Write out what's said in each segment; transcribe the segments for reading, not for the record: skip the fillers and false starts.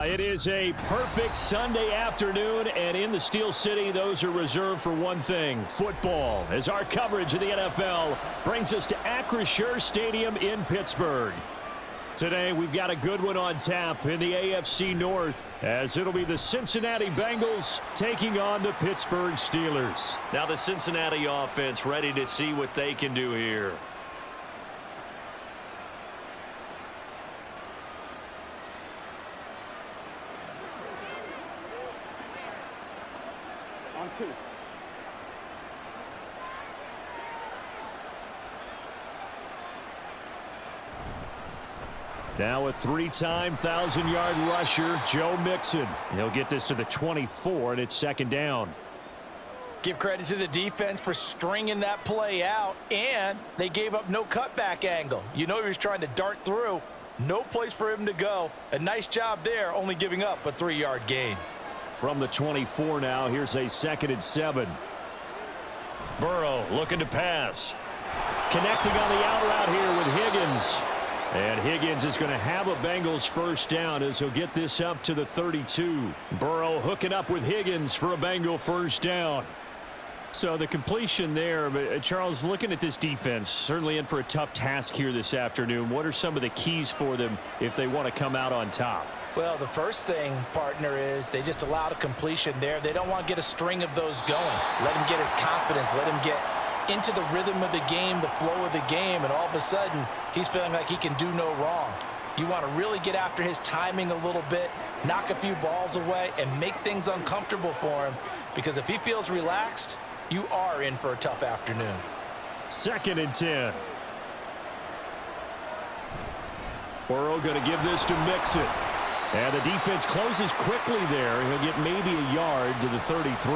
It is a perfect Sunday afternoon, and in the Steel City, those are reserved for one thing, football, as our coverage of the NFL brings us to Acrisure Stadium in Pittsburgh. Today, we've got a good one on tap in the AFC North, as it'll be the Cincinnati Bengals taking on the Pittsburgh Steelers. Now the Cincinnati offense ready to see what they can do here. Now a three-time 1,000-yard rusher, Joe Mixon. He'll get this to the 24, and it's second down. Give credit to the defense for stringing that play out, and they gave up no cutback angle. You know he was trying to dart through. No place for him to go. A nice job there, only giving up a 3-yard gain. From the 24 now, here's a 2nd and 7. Burrow looking to pass. Connecting on the out route here with Higgins. And Higgins is going to have a Bengals first down as he'll get this up to the 32. Burrow hooking up with Higgins for a Bengal first down. So the completion there, but Charles, looking at this defense, certainly in for a tough task here this afternoon. What are some of the keys for them if they want to come out on top? Well, the first thing, partner, is they just allowed a completion there. They don't want to get a string of those going. Let him get his confidence. Let him get into the rhythm of the game, the flow of the game, and all of a sudden, he's feeling like he can do no wrong. You want to really get after his timing a little bit, knock a few balls away, and make things uncomfortable for him, because if he feels relaxed, you are in for a tough afternoon. 2nd and 10. Burrow going to give this to Mixon. And the defense closes quickly there. He'll get maybe a yard to the 33.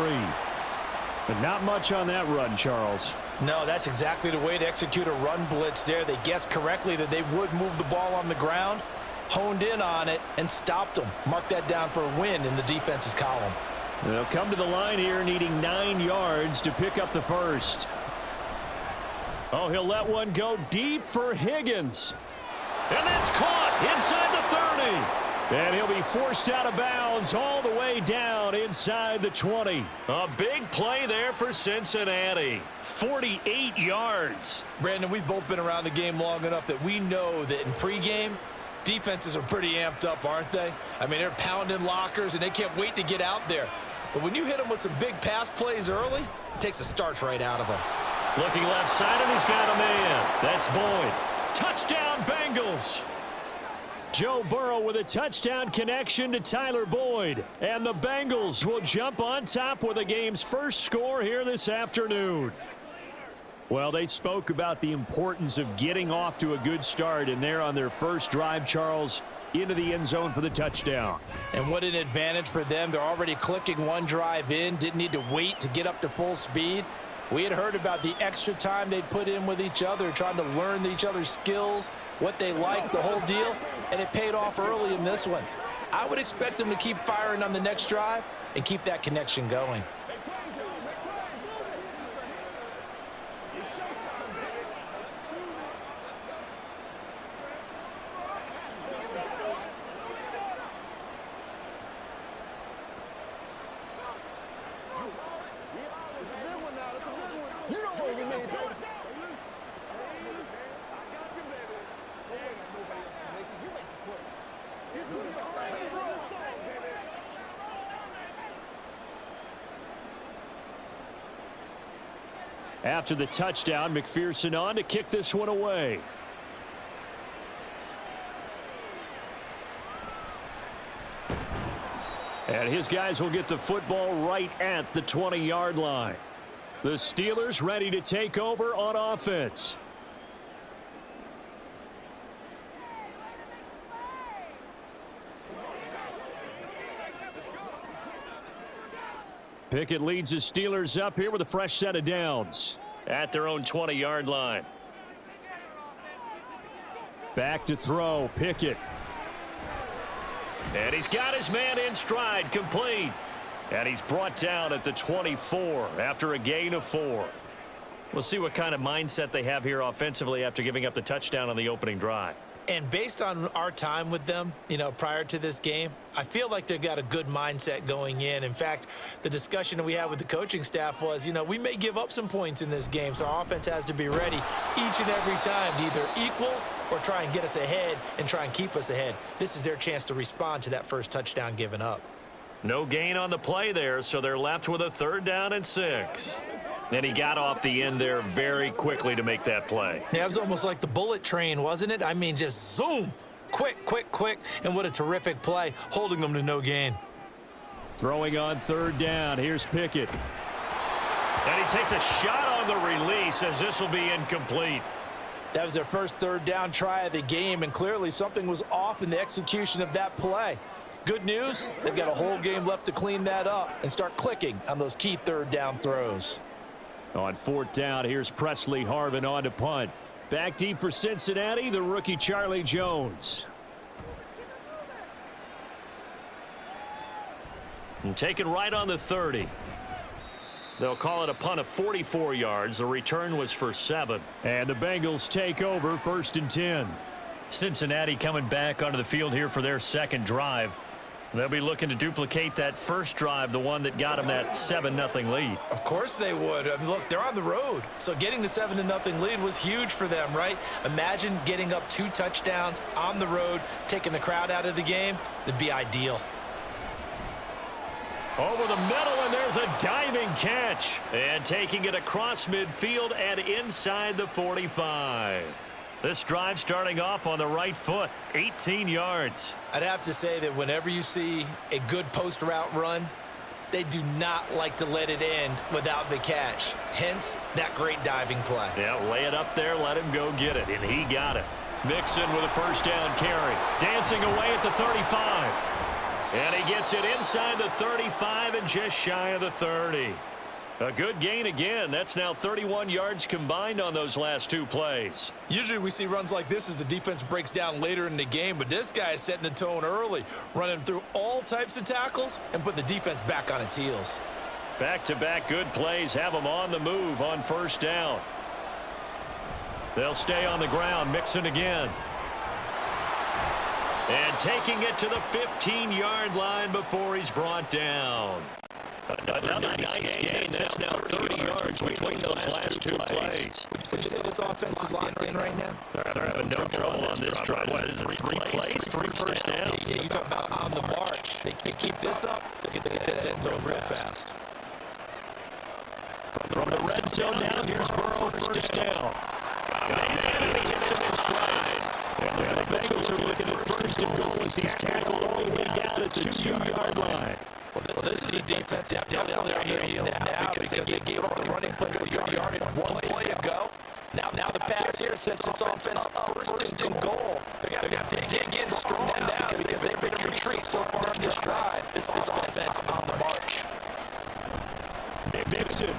But not much on that run, Charles. No, that's exactly the way to execute a run blitz there. They guessed correctly that they would move the ball on the ground, honed in on it, and stopped them. Mark that down for a win in the defense's column. They'll come to the line here needing 9 yards to pick up the first. Oh, he'll let one go deep for Higgins. And that's caught inside the 30. And he'll be forced out of bounds all the way down inside the 20. A big play there for Cincinnati. 48 yards. Brandon, we've both been around the game long enough that we know that in pregame, defenses are pretty amped up, aren't they? I mean, they're pounding lockers, and they can't wait to get out there. But when you hit them with some big pass plays early, it takes the starch right out of them. Looking left side, and he's got a man. That's Boyd. Touchdown, Bengals. Joe Burrow with a touchdown connection to Tyler Boyd. And the Bengals will jump on top with the game's first score here this afternoon. Well, they spoke about the importance of getting off to a good start, and they're on their first drive, Charles, into the end zone for the touchdown. And what an advantage for them. They're already clicking one drive in, didn't need to wait to get up to full speed. We had heard about the extra time they'd put in with each other, trying to learn each other's skills, what they like, the whole deal, and it paid off early in this one. I would expect them to keep firing on the next drive and keep that connection going. After the touchdown, McPherson on to kick this one away. And his guys will get the football right at the 20-yard line. The Steelers ready to take over on offense. Pickett leads the Steelers up here with a fresh set of downs. At their own 20-yard line. Back to throw, Pickett. And he's got his man in stride, complete. And he's brought down at the 24 after a gain of 4. We'll see what kind of mindset they have here offensively after giving up the touchdown on the opening drive. And based on our time with them, prior to this game, I feel like they've got a good mindset going in. In fact, the discussion that we had with the coaching staff was, we may give up some points in this game, so our offense has to be ready each and every time to either equal or try and get us ahead and try and keep us ahead. This is their chance to respond to that first touchdown given up. No gain on the play there, so they're left with a 3rd down and 6. And he got off the end there very quickly to make that play. Yeah, it was almost like the bullet train, wasn't it? I mean, just zoom, quick, and what a terrific play, holding them to no gain. Throwing on 3rd down, here's Pickett. And he takes a shot on the release as this will be incomplete. That was their first 3rd down try of the game, and clearly something was off in the execution of that play. Good news, they've got a whole game left to clean that up and start clicking on those key 3rd down throws. On 4th down, here's Presley Harvin on to punt. Back deep for Cincinnati, the rookie Charlie Jones. And taken right on the 30. They'll call it a punt of 44 yards. The return was for 7. And the Bengals take over 1st and 10. Cincinnati coming back onto the field here for their 2nd drive. They'll be looking to duplicate that first drive, the one that got them that 7-0 lead. Of course they would. I mean, look, they're on the road. So getting the 7-0 lead was huge for them, right? Imagine getting up 2 touchdowns on the road, taking the crowd out of the game. That'd be ideal. Over the middle, and there's a diving catch. And taking it across midfield and inside the 45. This drive starting off on the right foot, 18 yards. I'd have to say that whenever you see a good post route run, they do not like to let it end without the catch. Hence, that great diving play. Yeah, lay it up there, let him go get it, and he got it. Mixon with a 1st down carry. Dancing away at the 35. And he gets it inside the 35 and just shy of the 30. A good gain again. That's now 31 yards combined on those last 2 plays. Usually we see runs like this as the defense breaks down later in the game, but this guy is setting the tone early, running through all types of tackles and putting the defense back on its heels. Back-to-back good plays have them on the move on 1st down. They'll stay on the ground, Mixon again. And taking it to the 15-yard line before he's brought down. Another nice gain. That's now 30 yards between those last 2 plays. Would you say this offense is locked in right now? They're having no trouble on this drive. What is it, 3 plays, 3 first downs? Yeah, you talk about on the march. They keep this up, they get to the end zone real fast. From the red zone now, here's Burrow, 1st down. And he gets it in stride. And the Bengals are looking at 1st and goal as he's tackled all the way down at the 2-yard line. Well, this is a defense that's definitely on their heels now because they gave up the running play for yardage 1 play ago. Now the pass here sets this offense up 1st and goal. They got to dig in strong now because they've been in retreat so far on this drive. This offense on the march. Mixon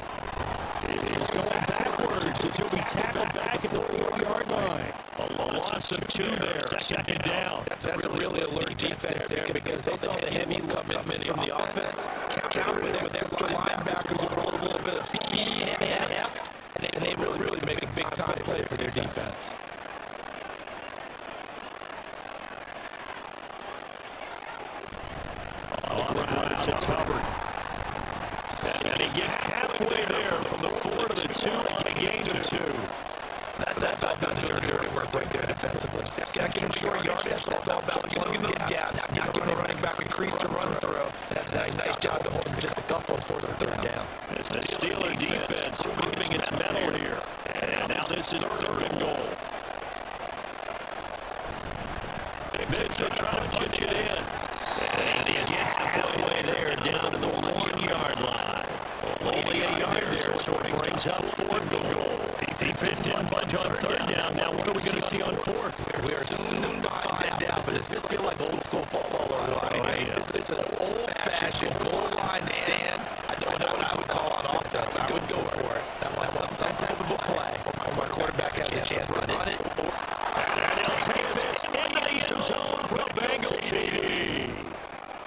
is going backwards as he'll be tackled back at the 4-yard line. A loss of 2 there. 2nd down. That's a really alert defense there because they saw the heavy look coming from the offense. Counter with extra linebackers who brought a little bit of speed and heft, and they really make a big-time play for their defense. On the ground, it's Hubbard. And he gets halfway there from the 4 to the 2 on a gain of 2. That's all about the dirty work right there defensively. Second and short yardage, that's all about plugging those gaps, not giving the running back a crease to run through. That's a nice job to hold just a couple for the 3rd down. It's the Steeler defense moving its metal here. And now this is 3rd and goal. Mixon trying to punch it in. And he gets halfway there down to the 1-yard line. Only a yard there, so it brings up 4th and goal. Defense didn't budge on 3rd down. Now what are we going to see on 4th? We are soon to find out, but does this feel like old school football or what? It's an old-fashioned goal line stand. I know what I would call on offense. I would go for it. I want some type of a play. My quarterback has a chance to run it. And he'll take this into the end zone for the Bengals TD.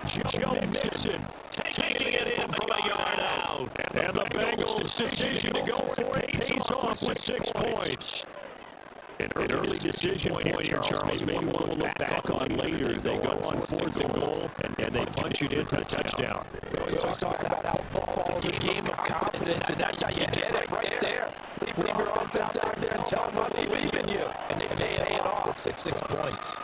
Joe Mixon Taking it in from a yard out. And the Bengals' decision to go for it pays off with 6 points. An early decision point here, Charles. Maybe we'll look back on later. They go on 4th and goal, and they punch it in for the touchdown. We always talk about how football is a game of confidence, and that's how you get it right there. Leave your offense out there and tell them I believe in you. And they pay it off with 6 points.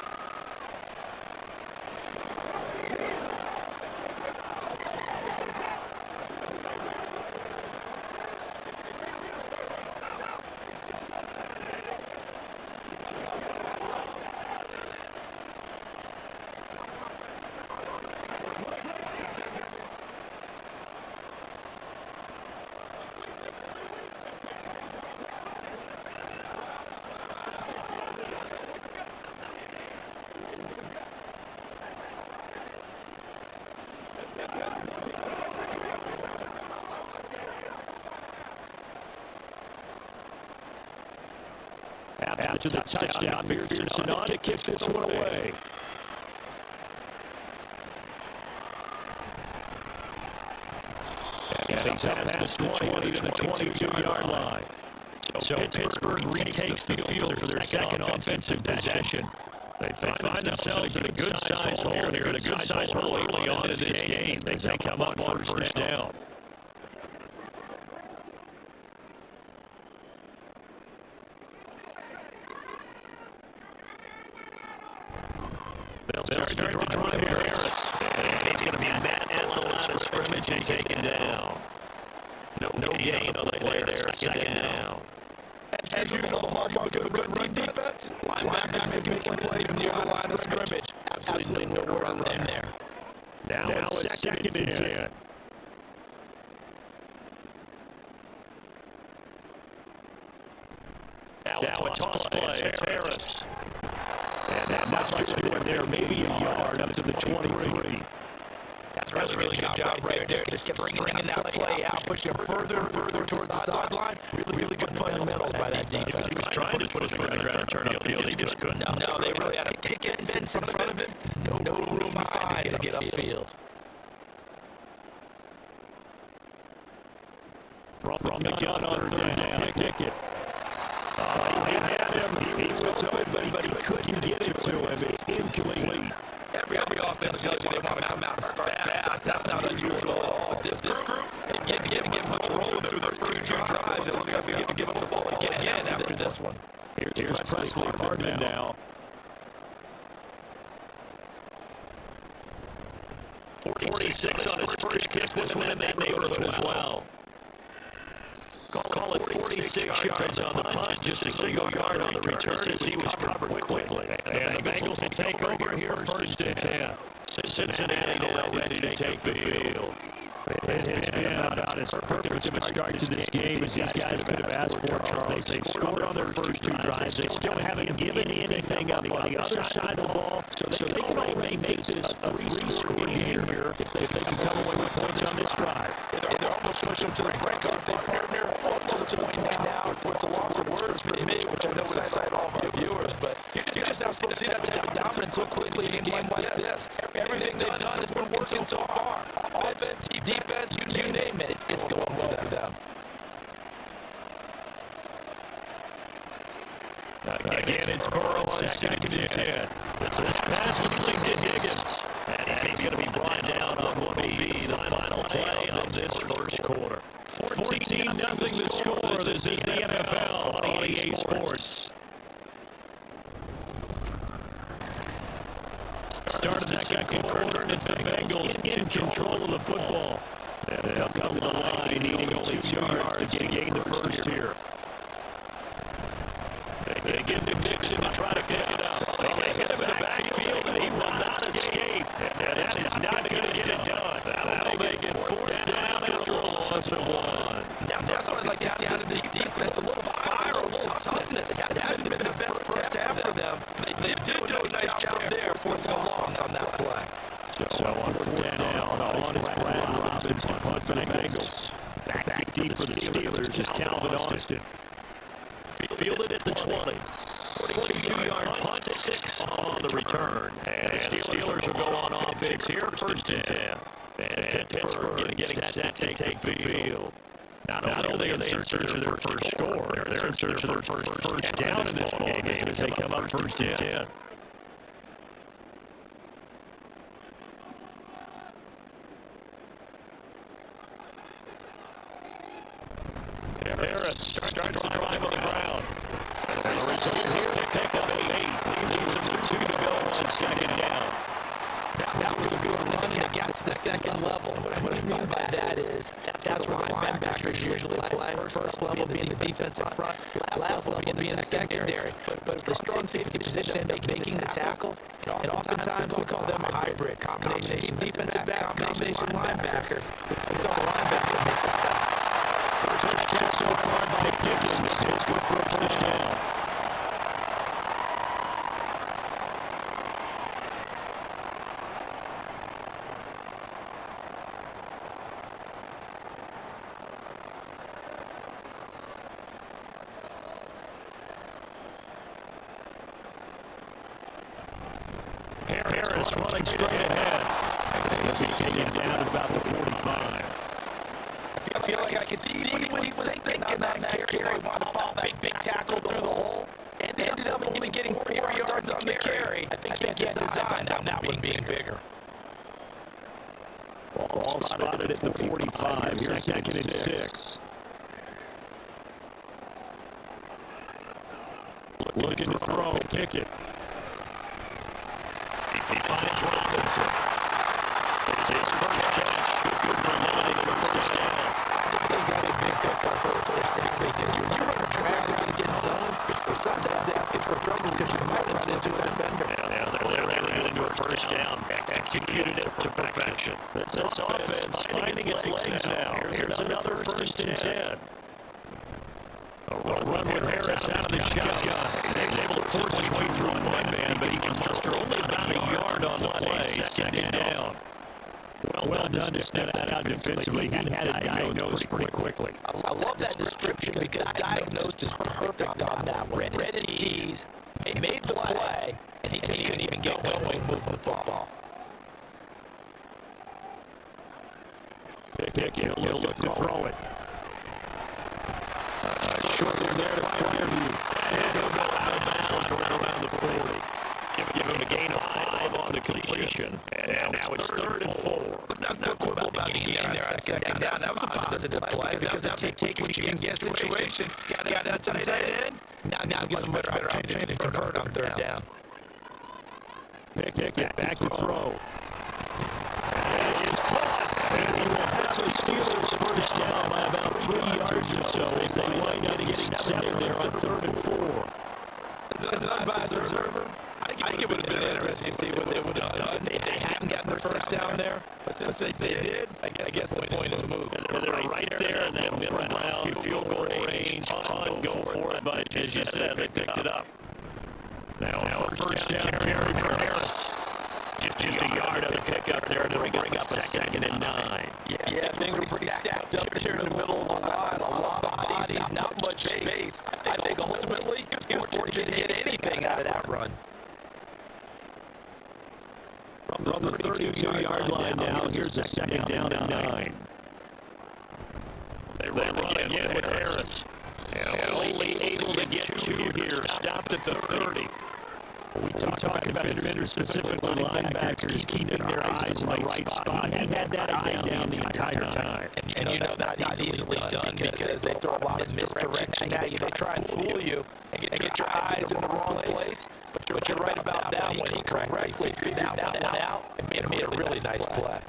After the touchdown, Pearson on to kick this one away. And he's out past the 20 to the 22-yard line. So Pittsburgh retakes the field for their second offensive possession. They find themselves in a good-sized hole here, in a good-sized hole early on in this game. They come up on first down. They'll start to drive Harris. And he's going to be met at the line of scrimmage and taken down. No gain on the play there. Second down. As usual, the mark of a good run defense. Linebackers making plays near the line of scrimmage. Absolutely no run there. Now it's second and 10. Now a toss play. It's Harris. And not much doing there. Maybe a yard up to the 23. That's a really good job right there. Just kept stringing that play out, pushing him further and further towards the sideline. Really good fundamentals by that defense. He was trying to put his foot in the ground and turn upfield. He just couldn't. No, they really had a picket fence in front of him. No room to find to get upfield. From the gun on third down. Kick it. He had him. He was open, but he couldn't get it to him. It's incomplete. Every offense tells you they want to come out and start fast. That's not unusual at all. This group, they give much roll through their first 2 drives. It looks like we have to give them the ball again after this one. Here's Presley Hardman now. 46 on his first kick. This one in that neighborhood as well. Call it 46 yards on the punt, just a single yard on the return as he was covered quickly. And the Bengals will take over here first and 10. Cincinnati now ready to take the field. It's been about as perfect of a start to this game as these guys could have asked for, Charles. They've scored on their first 2 drives. They still haven't given anything up on the other side of the ball, so they can only make this a 3-score game here if they can come away with points on this drive. They're almost pushing to the break, aren't they, partner? Almost to the point now. It's a loss of words for me, which I know would excite all of your viewers, but you're just not supposed to see that type of dominance so quickly in a game like this. Everything they've done has been working so far. Offense, defense, you name it. It's going well for them. Again, it's Burrow on second and 10. This pass complete to Higgins. And he's going to be brought down on what will be the final play of this first quarter. 14-0 the score. This is the NFL on EA Sports. Start of the second quarter, and it's the Bengals in control of the football. And they'll come to the line, needing only 2 yards to gain the first here. They give to Dixon to try to pick it up. They hit him in the backfield, and he will not escape. And that is not going to get it done. That'll make it 4th down after a loss of 1. That's what I'd like to see out of this defense. A little fire, a little toughness. It hasn't been the best first half for them. They did do a nice job there, forcing a loss on that play. So on 4th down, on is Brad Robinson, punt for the Bengals. Back deep for the Steelers is Calvin Austin. Fielded at the 20. 42-yard punt, 6 on the return. And the Steelers will go on offense here, first and 10. And Pittsburgh getting set to take the field. Not only are they in search of their first score, they're in search of their first down in this ball game as they come up first and 10. Harris starts the drive on the ground. The result here, they pick up 8. Leaves them with 2 to go on second down. That was a good run, and it gets to the second level. What I mean by that is that's where the linebackers usually play. First level being the defensive front, last level being the secondary. But the strong safety position end up making the tackle, and oftentimes we call them a hybrid combination defensive back, combination linebacker. We saw the linebacker make the stop. First catch so far by Pickens. It's good for a first down. Harris running straight ahead. He'll be taken down at about the 45. I feel like I could see what he was thinking on that carry. Wanted to fall that big tackle through the hole, and ended up only getting 4 yards on the carry. I think he had designed on that one being bigger. Ball spotted at the 45. Here's second and 6. Looking to throw. Kick it. He finds Robinson. It's his first catch. Good for eliminating the first down. Those guys are big pickup for a first down because you're running a drag, you're going to get zone. You're sometimes asking for trouble because you might run into a defender. They're got into a first down. Executed it to perfection. This offense finding its legs now. Here's another first and 10. A run with Harris out of the shotgun. They're able to force his way through one man, but he can muster only about a yard on the play. Second down. Well done to snap that out defensively. He had it diagnosed pretty quickly. I love that description because diagnosed is perfect on that one. Read his keys, made the play, and he couldn't even get going moving the football. Pick it. He'll look to throw it. Short there to fire you. And he'll go out of bounds around the 40. Give him a gain of 5 on the completion. And now it's 3rd and 4. That's not cool about the gain there on second down. That was a positive play because that was a take what you can get situation. Got that tight end. Now gives him a better opportunity to convert on 3rd down. Pick it. Back to throw. And it is caught. And he will have the Steelers first down by about 3 yards or so as they wind up getting 7 there on 3rd and 4. As an unbiased observer, I think it would have been interesting to see what they would have done. They hadn't gotten their first down there, but since they did, I guess the point is moved. They're right there, and then went around field goal range. Punt, go for it, but as you said, they picked it up. Now first down carry for Harris. Just a yard of the pickup there to bring up a 2nd and 9. Yeah, things were pretty stacked up here in the middle of the line. A lot of bodies, not much space. I think ultimately he was fortunate to get anything out of that run. From the 32-yard line now, here's a 2nd down and 9. They run again with Harris. Only able to get 2 here. Stopped at the 30. We talk about defenders, specifically linebackers, keeping their eyes in the right spot. He had that eye down the entire time. And you know that's not easily done because they throw a lot of misdirection at you. They try and fool you and get your eyes in the wrong place. But you're right about that one. He correctly figured that one out and made a really nice play.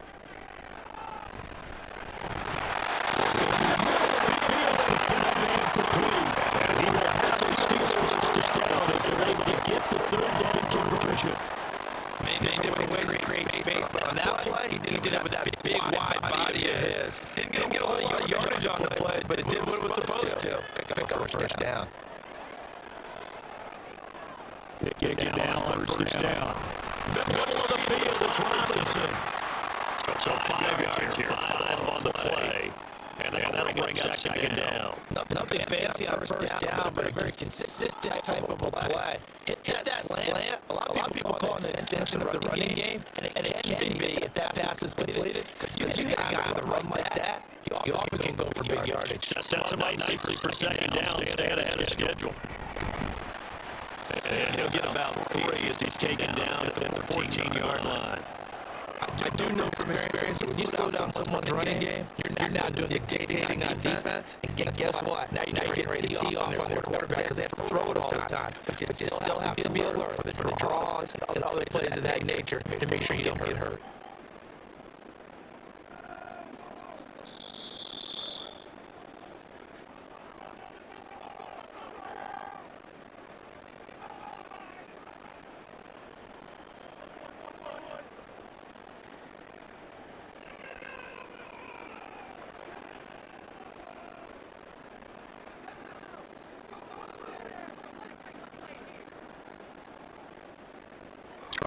He will have the Steelers first down as they're able to get the 3rd down conversion. Many different ways to create space, but on that play, he did it with that big wide body of his. Didn't get a lot of yardage on the play, but it did what it was supposed to. Pick up a first down. Kick it down, first down. Middle of the field, it's Robinson. So 5 yards here, 5 on the play. And that'll bring up 2nd down. Nothing fancy on first down, but a very consistent type of a play. Hit that slant. A lot of people call it an extension of the running game, and it can be if that pass is completed. Because you get a guy on the run like that, he often can go for big yardage. Sets him up nicely for second down, staying ahead of schedule. And he'll get about 3 as he's taken down at the 14-yard line. I do know from experience that when you slow down someone's running game, you're not doing dictating on defense. And guess what? Now you're getting ready to tee off on their quarterback because they have to throw it all the time. But you still have to be alert for the draws and other plays of that nature to make sure you don't get hurt.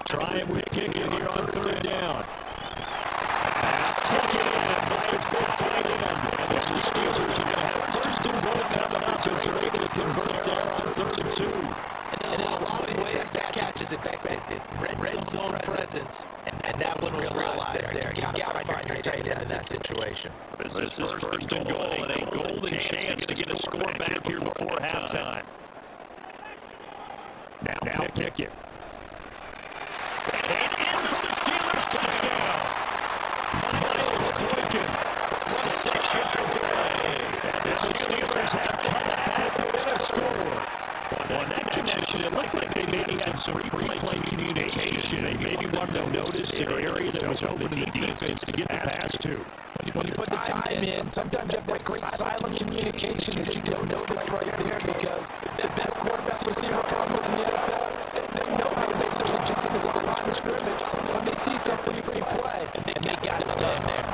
Try it with kicking here on third down. It's taken in by his big tight end. And the Steelers are going to have first and goal coming up as they're able to convert there on 3rd and 2. And in a lot of ways, that catch is expected. Red zone presence. And that one was realized there. You got to find your tight end in that situation. This is first and goal and a golden chance to get a score back here before halftime. Now kick it. And into the Steelers touchdown. Miles Boykin from 6 yards away. And the Steelers have come back with a score. On that connection, it looked like they maybe had some replay communication. They maybe wanted to notice an area that was open to the defense to get the pass to. When you put the time in, sometimes you have that great silent communication that you just noticed right there because the best quarterback receiver combos in the NFL, they know how to make those adjustments at the line of scrimmage when they see something you play, and they got it done there.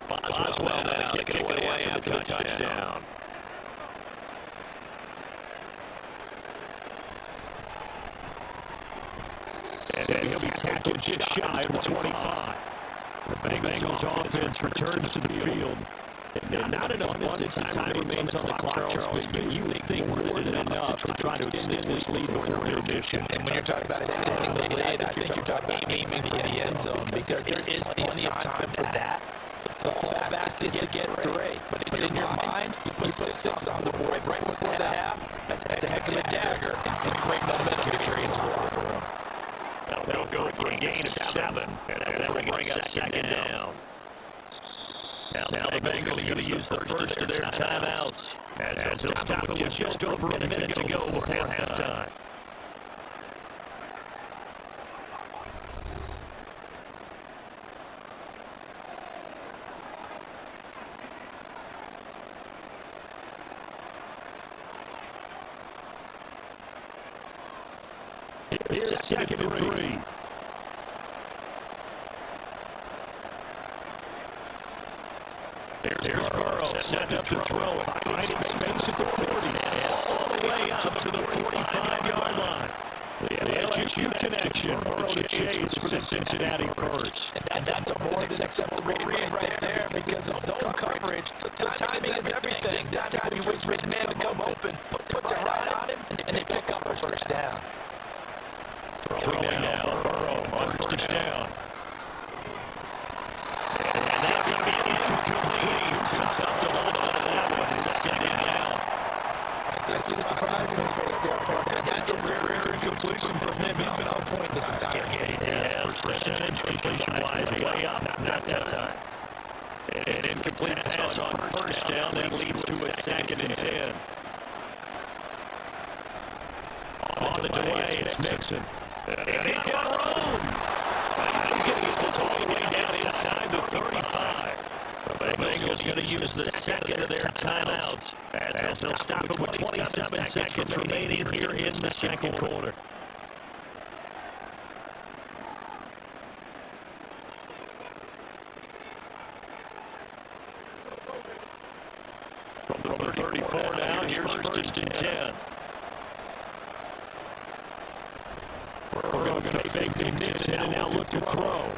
Boswell now to kick it away after the touchdown. And he'll be tackled just shy of the 25. The Bengals offense returns to the field. And not an abundance of time remains on the clock, Charles, but you would think more than enough to try to extend this lead before intermission. And when you're talking about extending the lead, I think you're talking about aiming for the end zone because there is plenty of time for that. The fallback is to get 3. But in your mind, you put 6 on the board right before the half. That's a heck of a dagger and great momentum to carry into the locker room. They'll go for a gain of 7, and that'll bring up second down. Now the Bengals are going to use the first of their timeouts as they'll stop it with just over a minute to go before halftime. Here's second and 3. There's Burrow set up to throw it. Finding space at the 40. All the way up to the 45-yard line. The LSU connection. Burrow to chase for the Cincinnati first. And that's a more than acceptable read right there because of zone coverage. So timing is everything. This time you wait for his man to come open, puts it right on him, and they pick up a first down. Throwing now, Burrow on first down. And that's going to be incomplete. Tough to hold on to that one. It's a second down. I see the surprising face there, partner. That's a rare incompletion from him. He's been on point this entire game. Yeah, percentage completion-wise way up. Not that time. An incomplete pass on first down that leads to a 2nd and 10. On the delay, it's Mixon. And he's got room. He's going to get this all the way down inside the 35. The Bengals going to use the second of their timeouts as as they'll stop it with 27 seconds remaining here in the second quarter. From the 34 now, here's first and 10. We're going to fake the Nixon and now look to throw.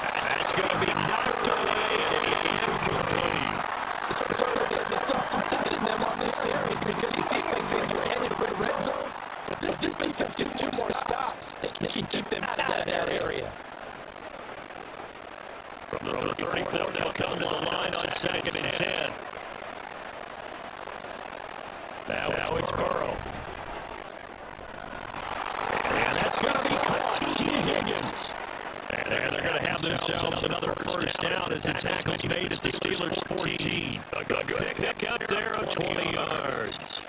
That's going to be knocked away and incomplete. They stopped something that didn't have this series because you see things were headed for the red zone. But this defense gets 2 more stops. They can keep them out of that area. From the 34, they'll come to the line on second and 10. Now it's Burrow. And that's going to be caught. T. Higgins. And they're going to have themselves another first down as the tackle's made at the Steelers' 14. A good pick up there of 20 yards.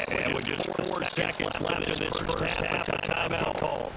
And with just 4 seconds left in this first half, a timeout call.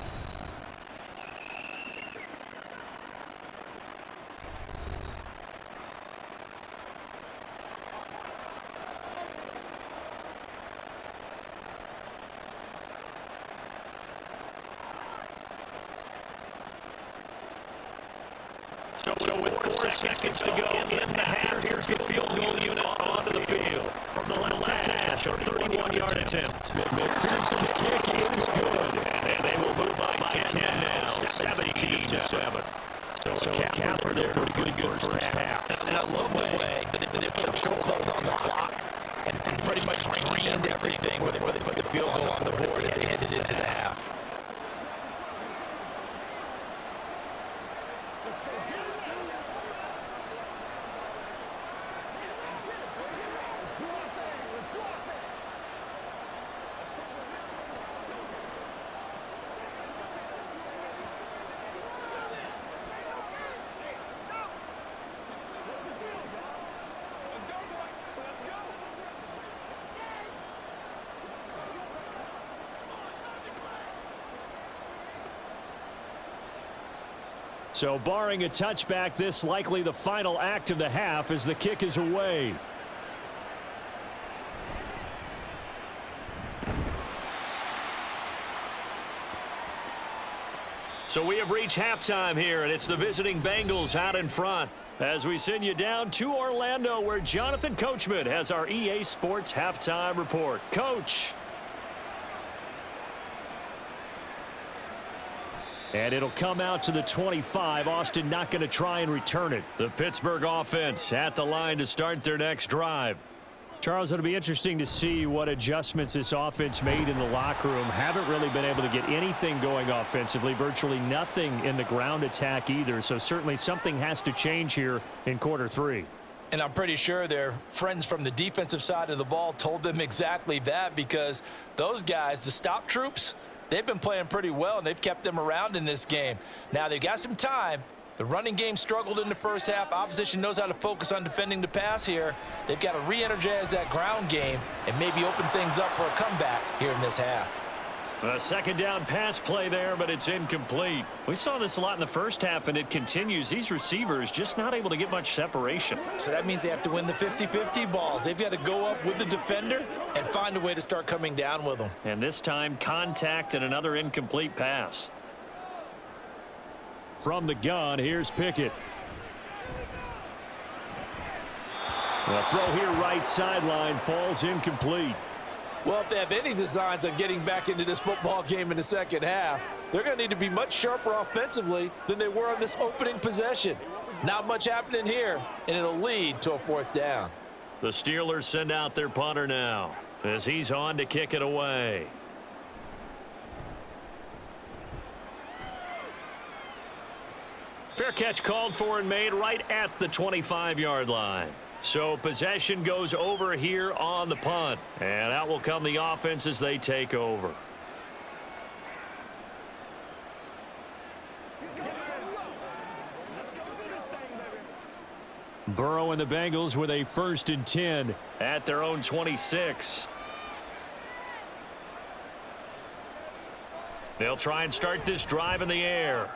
So with 4 seconds to go in the half, here's the field goal unit onto the field. From the left hash, a 31-yard attempt. McPherson's kick is good. And they will move by 10 now, 17-7. So Capper there, pretty good first half. And I love the way that they put a chokehold on the clock and pretty much drained everything where they put the field goal on the board as they headed into the half. So barring a touchback, this likely the final act of the half as the kick is away. So we have reached halftime here, and it's the visiting Bengals out in front. As we send you down to Orlando, where Jonathan Coachman has our EA Sports halftime report. Coach. And it'll come out to the 25. Austin not going to try and return it. The Pittsburgh offense at the line to start their next drive. Charles, it'll be interesting to see what adjustments this offense made in the locker room. Haven't really been able to get anything going offensively. Virtually nothing in the ground attack either. So certainly something has to change here in quarter 3. And I'm pretty sure their friends from the defensive side of the ball told them exactly that, because those guys, the stop troops, they've been playing pretty well, and they've kept them around in this game. Now, they've got some time. The running game struggled in the first half. Opposition knows how to focus on defending the pass here. They've got to re-energize that ground game and maybe open things up for a comeback here in this half. A second down pass play there, but it's incomplete. We saw this a lot in the first half, and it continues. These receivers just not able to get much separation. So that means they have to win the 50-50 balls. They've got to go up with the defender and find a way to start coming down with them. And this time, contact and another incomplete pass. From the gun, here's Pickett. A throw here right sideline falls incomplete. Well, if they have any designs on getting back into this football game in the second half, they're going to need to be much sharper offensively than they were on this opening possession. Not much happening here, and it'll lead to a 4th down. The Steelers send out their punter now as he's on to kick it away. Fair catch called for and made right at the 25-yard line. So possession goes over here on the punt. And out will come the offense as they take over. Burrow and the Bengals with a 1st and 10 at their own 26. They'll try and start this drive in the air.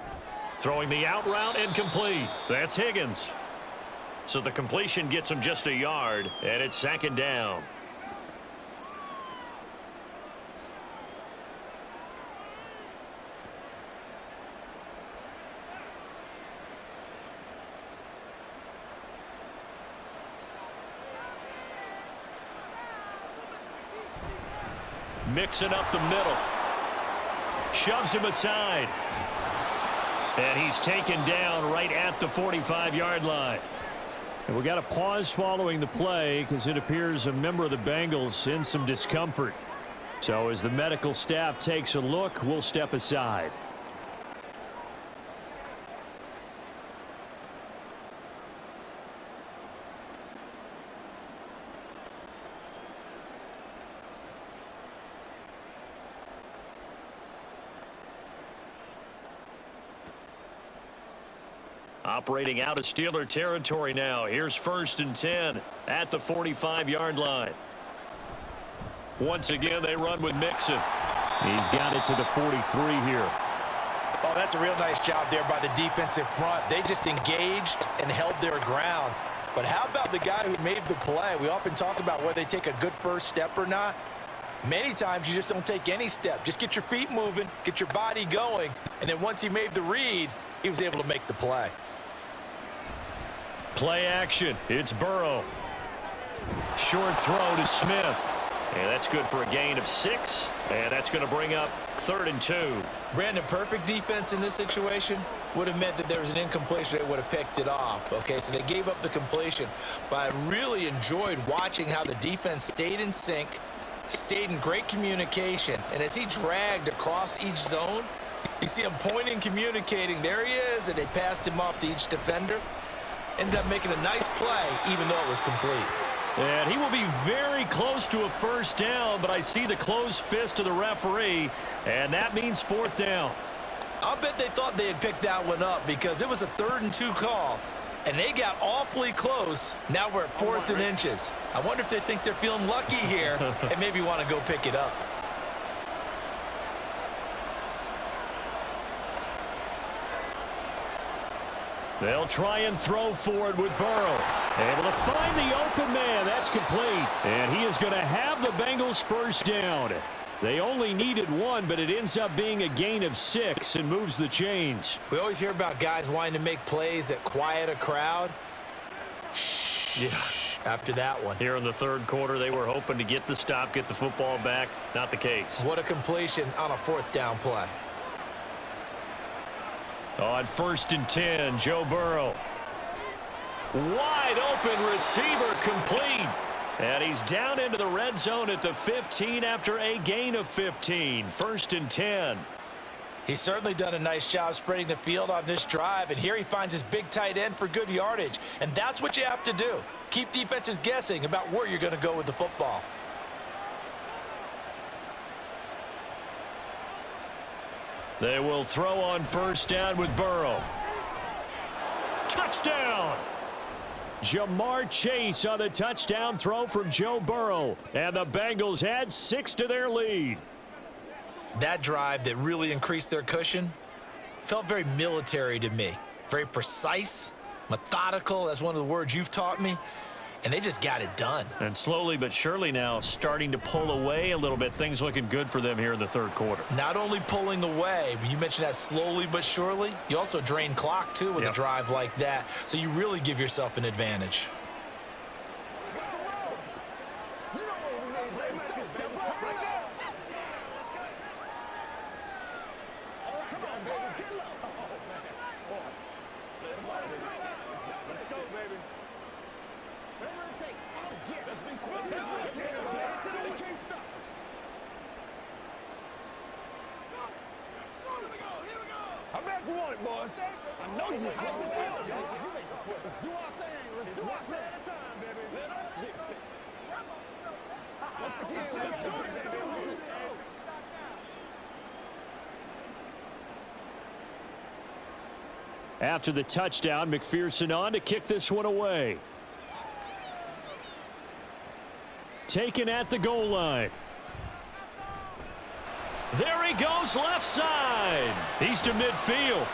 Throwing the out route incomplete. That's Higgins. So the completion gets him just a yard, and it's 2nd down. Mixing up the middle. Shoves him aside. And he's taken down right at the 45-yard line. And we got a pause following the play because it appears a member of the Bengals in some discomfort. So as the medical staff takes a look, we'll step aside. Operating out of Steeler territory now. Here's 1st and 10 at the 45-yard line. Once again, they run with Mixon. He's got it to the 43 here. Oh, that's a real nice job there by the defensive front. They just engaged and held their ground. But how about the guy who made the play? We often talk about whether they take a good first step or not. Many times you just don't take any step. Just get your feet moving, get your body going, and then once he made the read, he was able to make the play. Play action. It's Burrow. Short throw to Smith. And that's good for a gain of 6. And that's going to bring up 3rd and 2. Brandon, perfect defense in this situation would have meant that there was an incompletion. They would have picked it off. Okay, so they gave up the completion. But I really enjoyed watching how the defense stayed in sync, stayed in great communication. And as he dragged across each zone, you see him pointing, communicating. There he is, and they passed him off to each defender. Ended up making a nice play, even though it was complete. And he will be very close to a 1st down, but I see the closed fist of the referee, and that means 4th down. I'll bet they thought they had picked that one up because it was a 3rd and 2 call, and they got awfully close. Now we're at 4th and inches. I wonder if they think they're feeling lucky here and maybe want to go pick it up. They'll try and throw for it with Burrow. Able to find the open man. That's complete. And he is going to have the Bengals 1st down. They only needed 1, but it ends up being a gain of 6 and moves the chains. We always hear about guys wanting to make plays that quiet a crowd. Yeah. After that one. Here in the 3rd quarter, they were hoping to get the stop, get the football back. Not the case. What a completion on a 4th down play. On 1st and 10, Joe Burrow. Wide open receiver, complete. And he's down into the red zone at the 15 after a gain of 15. 1st and 10. He's certainly done a nice job spreading the field on this drive, and here he finds his big tight end for good yardage. And that's what you have to do. Keep defenses guessing about where you're going to go with the football. They will throw on 1st down with Burrow. Touchdown! Jamar Chase on the touchdown throw from Joe Burrow. And the Bengals add 6 to their lead. That drive that really increased their cushion felt very military to me. Very precise, methodical. That's one of the words you've taught me. And they just got it done. And slowly but surely now starting to pull away a little bit. Things looking good for them here in the 3rd quarter. Not only pulling away, but you mentioned that slowly but surely. You also drain clock, too, with a drive like that. So you really give yourself an advantage. I bet you want it, boys. I know you want it. Let's do our thing. Let's do our thing. At a time, baby. Let's get it. After the touchdown, McPherson on to kick this one away. Taken at the goal line. There he goes left side. He's to midfield.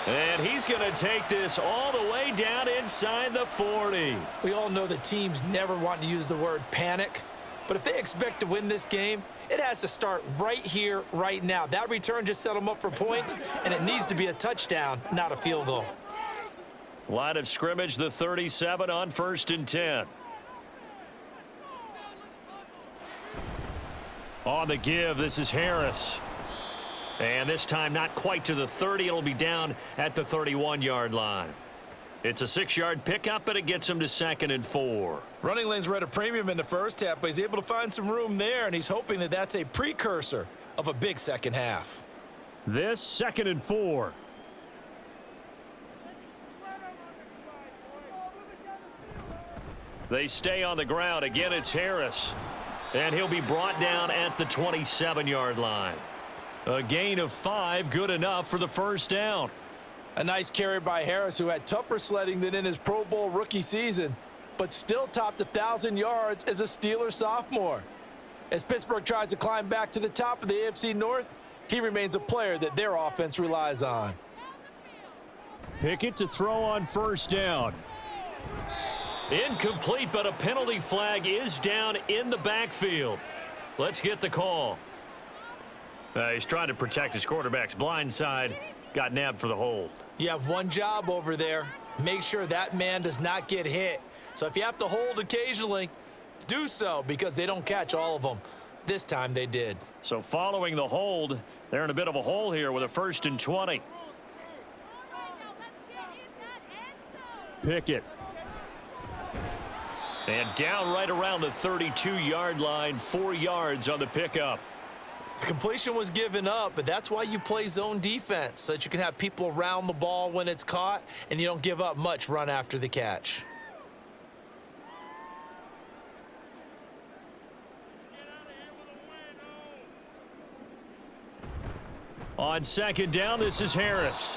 And he's going to take this all the way down inside the 40. We all know that teams never want to use the word panic, but if they expect to win this game, it has to start right here, right now. That return just set them up for points, and it needs to be a touchdown, not a field goal. Line of scrimmage, the 37 on 1st and 10. On the give, this is Harris. And this time not quite to the 30. It'll be down at the 31-yard line. It's a 6-yard pickup, and it gets him to 2nd and 4. Running lanes were at a premium in the first half, but he's able to find some room there, and he's hoping that that's a precursor of a big second half. This 2nd and 4. They stay on the ground. Again, it's Harris. And he'll be brought down at the 27-yard line. A gain of 5, good enough for the first down. A nice carry by Harris, who had tougher sledding than in his Pro Bowl rookie season, but still topped 1,000 yards as a Steeler sophomore. As Pittsburgh tries to climb back to the top of the AFC North, he remains a player that their offense relies on. Pickett to throw on first down. Incomplete, but a penalty flag is down in the backfield. Let's get the call. He's trying to protect his quarterback's blind side. Got nabbed for the hold. You have one job over there. Make sure that man does not get hit. So if you have to hold occasionally, do so, because they don't catch all of them. This time they did. So following the hold, they're in a bit of a hole here with a 1st and 20. Pickett. And down right around the 32-yard line, 4 yards on the pickup. The completion was given up, but that's why you play zone defense, so that you can have people around the ball when it's caught, and you don't give up much run after the catch. On 2nd down, this is Harris.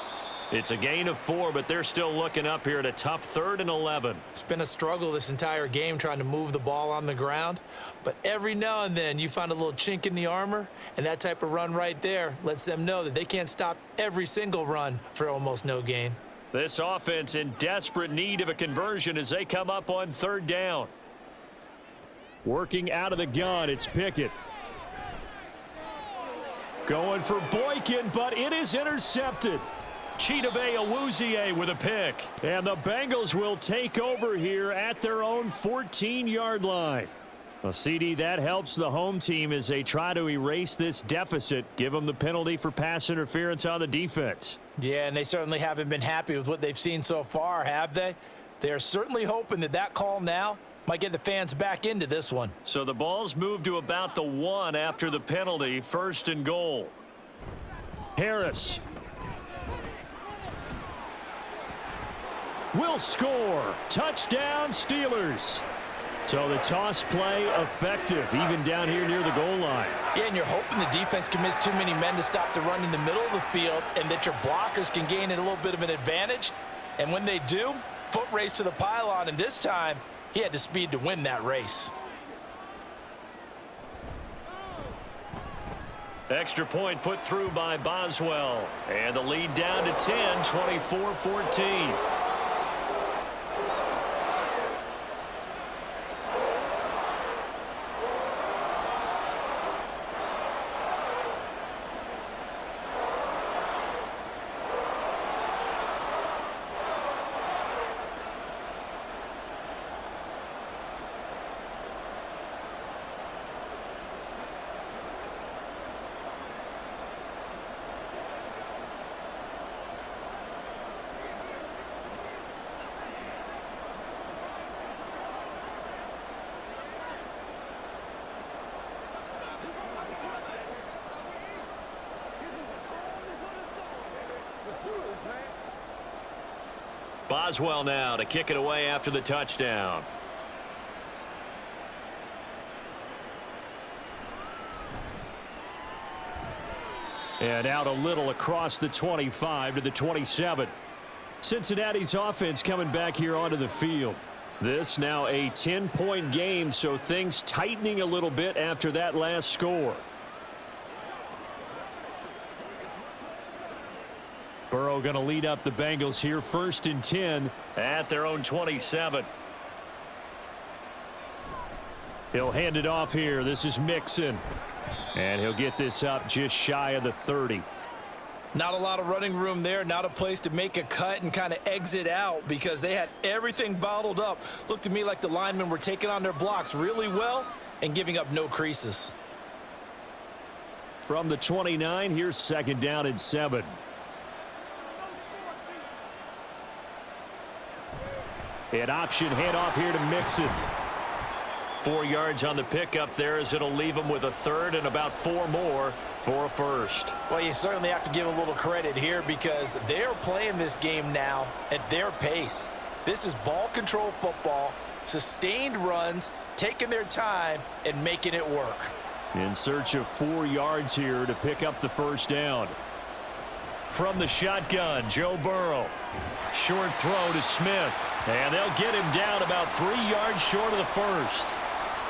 It's a gain of 4, but they're still looking up here at a tough 3rd and 11. It's been a struggle this entire game trying to move the ball on the ground, but every now and then you find a little chink in the armor, and that type of run right there lets them know that they can't stop every single run for almost no gain. This offense in desperate need of a conversion as they come up on 3rd down. Working out of the gun, it's Pickett. Going for Boykin, but it is intercepted. Chidobe Awuzie with a pick. And the Bengals will take over here at their own 14-yard line. Well, CD, that helps the home team as they try to erase this deficit, give them the penalty for pass interference on the defense. Yeah, and they certainly haven't been happy with what they've seen so far, have they? They're certainly hoping that that call now might get the fans back into this one. So the ball's moved to about the 1 after the penalty, 1st and goal. Harris will score. Touchdown, Steelers. So the toss play effective, even down here near the goal line. Yeah, and you're hoping the defense can miss too many men to stop the run in the middle of the field, and that your blockers can gain a little bit of an advantage. And when they do, foot race to the pylon, and this time he had the speed to win that race. Extra point put through by Boswell. And the lead down to 10, 24-14. Boswell now to kick it away after the touchdown. And out a little across the 25 to the 27. Cincinnati's offense coming back here onto the field. This now a 10-point game, so things tightening a little bit after that last score. Burrow going to lead up the Bengals here, 1st and 10 at their own 27. He'll hand it off here. This is Mixon. And he'll get this up just shy of the 30. Not a lot of running room there. Not a place to make a cut and kind of exit out because they had everything bottled up. Looked to me like the linemen were taking on their blocks really well and giving up no creases. From the 29, here's 2nd down and 7. An option handoff here to Mixon. 4 yards on the pickup there as it'll leave them with a 3rd and about 4 more for a 1st. Well, you certainly have to give a little credit here because they're playing this game now at their pace. This is ball control football, sustained runs, taking their time and making it work. In search of 4 yards here to pick up the 1st down. From the shotgun, Joe Burrow. Short throw to Smith. And they'll get him down about 3 yards short of the 1st.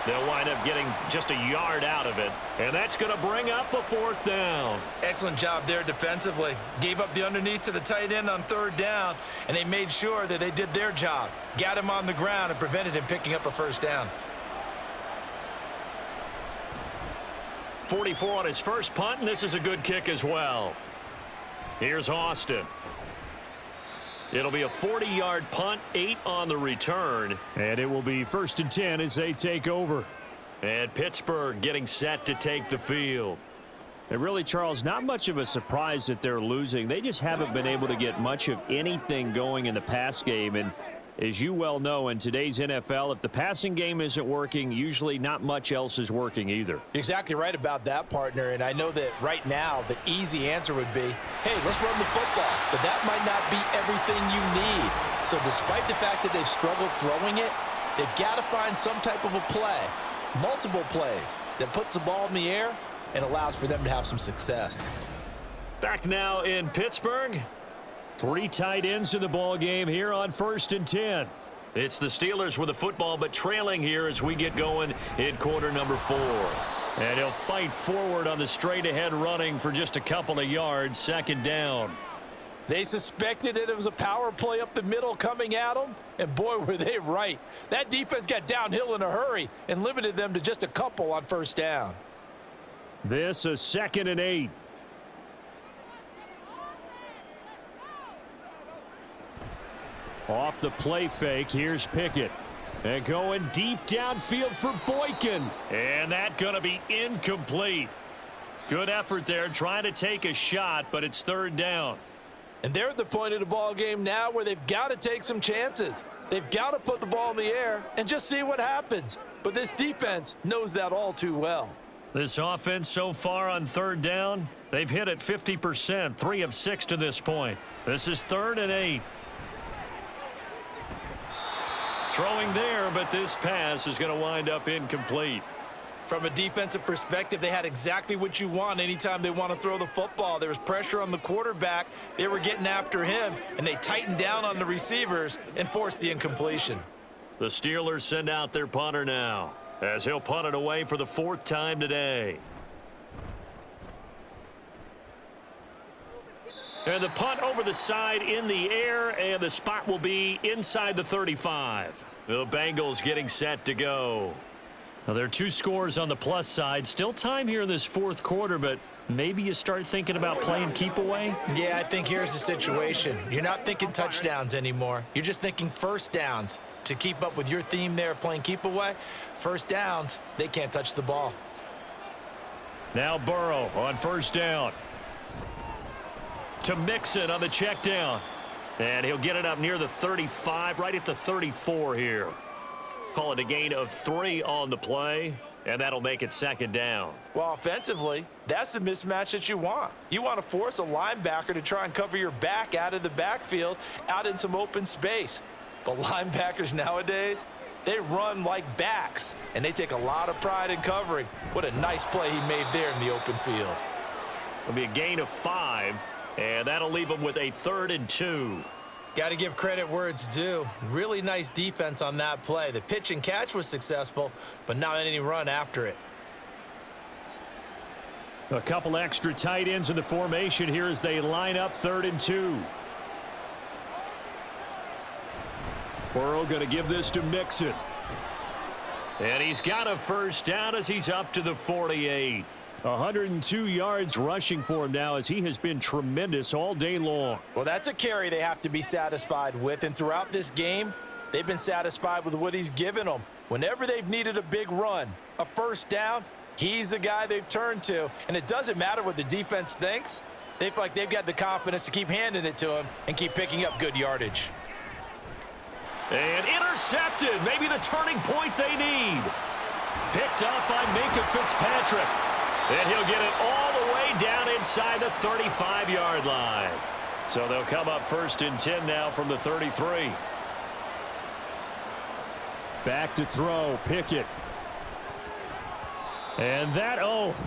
They'll wind up getting just a yard out of it. And that's going to bring up a 4th down. Excellent job there defensively. Gave up the underneath to the tight end on 3rd down, and they made sure that they did their job. Got him on the ground and prevented him picking up a 1st down. 44 on his first punt, and this is a good kick as well. Here's Austin. It'll be a 40-yard punt, 8 on the return. And it will be 1st and 10 as they take over. And Pittsburgh getting set to take the field. And really, Charles, not much of a surprise that they're losing. They just haven't been able to get much of anything going in the pass game. And as you well know, in today's NFL, if the passing game isn't working, usually not much else is working either. You're exactly right about that, partner. And I know that right now the easy answer would be, hey, let's run the football. But that might not be everything you need. So despite the fact that they've struggled throwing it, they've got to find some type of a play, multiple plays, that puts the ball in the air and allows for them to have some success. Back now in Pittsburgh. 3 tight ends in the ball game here on 1st and 10. It's the Steelers with the football, but trailing here as we get going in quarter number 4. And he'll fight forward on the straight-ahead running for just a couple of yards, 2nd down. They suspected that it was a power play up the middle coming at them, and boy, were they right. That defense got downhill in a hurry and limited them to just a couple on 1st down. This a 2nd and 8. Off the play fake, here's Pickett. And going deep downfield for Boykin. And that going to be incomplete. Good effort there trying to take a shot, but it's 3rd down. And they're at the point of the ball game now where they've got to take some chances. They've got to put the ball in the air and just see what happens. But this defense knows that all too well. This offense so far on 3rd down, they've hit it 50%, 3 of 6 to this point. This is 3rd and 8. Throwing there, but this pass is going to wind up incomplete. From a defensive perspective, they had exactly what you want anytime they want to throw the football. There was pressure on the quarterback. They were getting after him, and they tightened down on the receivers and forced the incompletion. The Steelers send out their punter now, as he'll punt it away for the 4th time today. And the punt over the side in the air, and the spot will be inside the 35. The Bengals getting set to go. Now, there are 2 scores on the plus side. Still time here in this 4th quarter, but maybe you start thinking about playing keep away? Yeah, I think here's the situation. You're not thinking touchdowns anymore. You're just thinking 1st downs. To keep up with your theme there, playing keep away, 1st downs, they can't touch the ball. Now Burrow on 1st down. To Mixon on the check down. And he'll get it up near the 35, right at the 34 here. Call it a gain of 3 on the play, and that'll make it 2nd down. Well, offensively, that's the mismatch that you want. You want to force a linebacker to try and cover your back out of the backfield, out in some open space. But linebackers nowadays, they run like backs, and they take a lot of pride in covering. What a nice play he made there in the open field. It'll be a gain of 5. And that'll leave them with a 3rd and 2. Got to give credit where it's due. Really nice defense on that play. The pitch and catch was successful, but not any run after it. A couple extra tight ends in the formation here as they line up 3rd and 2. Burrow going to give this to Mixon. And he's got a first down as he's up to the 48. 102 yards rushing for him now as he has been tremendous all day long. Well, that's a carry they have to be satisfied with, and throughout this game, they've been satisfied with what he's given them. Whenever they've needed a big run, a first down, he's the guy they've turned to, and it doesn't matter what the defense thinks. They feel like they've got the confidence to keep handing it to him and keep picking up good yardage. And intercepted, maybe the turning point they need. Picked up by Minkah Fitzpatrick. And he'll get it all the way down inside the 35-yard line. So they'll come up 1st and 10 now from the 33. Back to throw, Pickett. And that,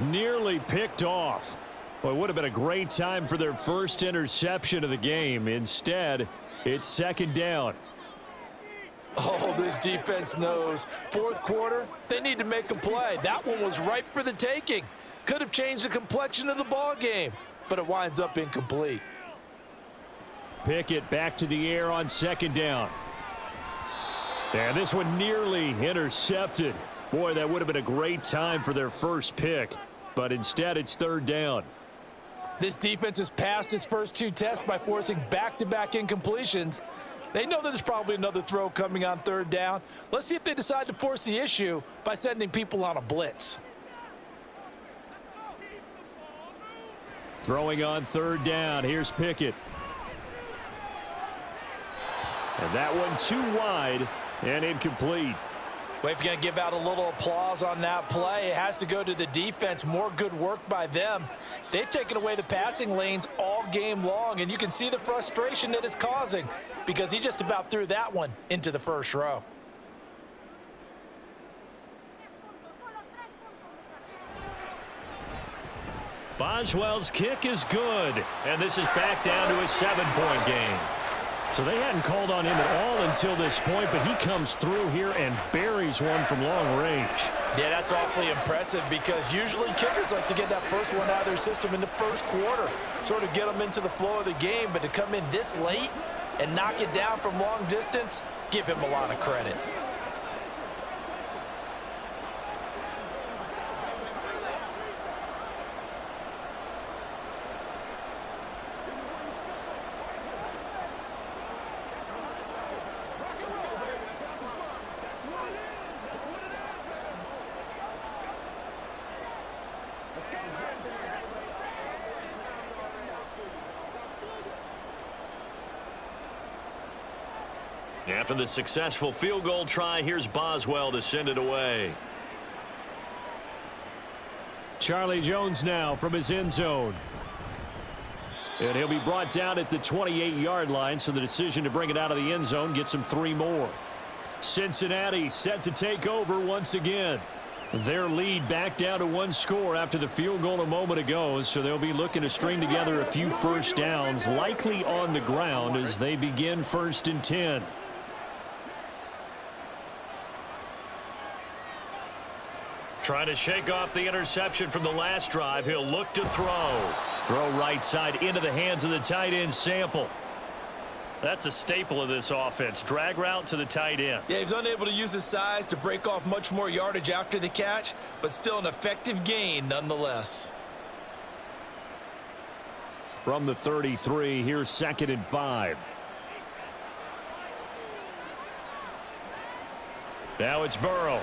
nearly picked off. Well, it would have been a great time for their first interception of the game. Instead, it's 2nd down. Oh, this defense knows. 4th quarter, they need to make a play. That one was ripe for the taking. Could have changed the complexion of the ball game, but it winds up incomplete. Pickett back to the air on 2nd down. And this one nearly intercepted. Boy, that would have been a great time for their first pick, but instead it's 3rd down. This defense has passed its first 2 tests by forcing back-to-back incompletions. They know that there's probably another throw coming on 3rd down. Let's see if they decide to force the issue by sending people on a blitz. Throwing on 3rd down. Here's Pickett. And that one too wide and incomplete. Well, if you're going to give out a little applause on that play, it has to go to the defense. More good work by them. They've taken away the passing lanes all game long, and you can see the frustration that it's causing because he just about threw that one into the first row. Boswell's kick is good, and this is back down to a 7-point game. So they hadn't called on him at all until this point, but he comes through here and buries one from long range. Yeah, that's awfully impressive because usually kickers like to get that first one out of their system in the first quarter, sort of get them into the flow of the game, but to come in this late and knock it down from long distance, give him a lot of credit. After the successful field goal try, here's Boswell to send it away. Charlie Jones now from his end zone. And he'll be brought down at the 28-yard line, so the decision to bring it out of the end zone gets him 3 more. Cincinnati set to take over once again. Their lead back down to 1 score after the field goal a moment ago, so they'll be looking to string together a few first downs, likely on the ground as they begin 1st and 10. Trying to shake off the interception from the last drive. He'll look to throw. Throw right side into the hands of the tight end, Sample. That's a staple of this offense. Drag route to the tight end. Yeah, he's unable to use his size to break off much more yardage after the catch, but still an effective gain nonetheless. From the 33, here's 2nd and 5. Now it's Burrow.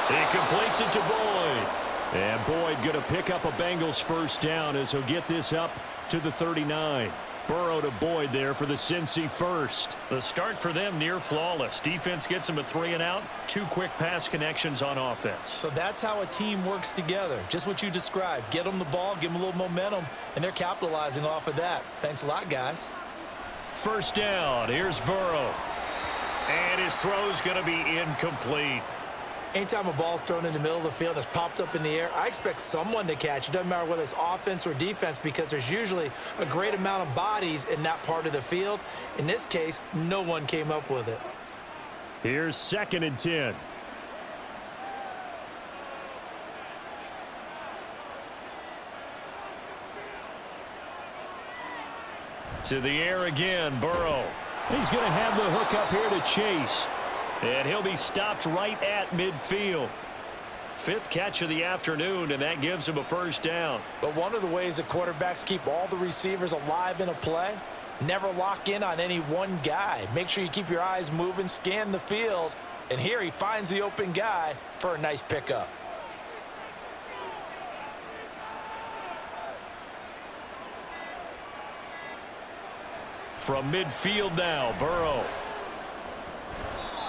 He completes it to Boyd. And Boyd going to pick up a Bengals first down as he'll get this up to the 39. Burrow to Boyd there for the Cincy first. The start for them near flawless. Defense gets them a 3 and out. 2 quick pass connections on offense. So that's how a team works together. Just what you described. Get them the ball, give them a little momentum, and they're capitalizing off of that. Thanks a lot, guys. First down. Here's Burrow. And his throw's going to be incomplete. Anytime a ball's thrown in the middle of the field and it's popped up in the air, I expect someone to catch. It doesn't matter whether it's offense or defense because there's usually a great amount of bodies in that part of the field. In this case, no one came up with it. Here's 2nd and 10. To the air again, Burrow. He's going to have the hook up here to Chase. And he'll be stopped right at midfield. 5th catch of the afternoon, and that gives him a first down. But one of the ways that quarterbacks keep all the receivers alive in a play, never lock in on any one guy. Make sure you keep your eyes moving, scan the field, and here he finds the open guy for a nice pickup. From midfield now, Burrow.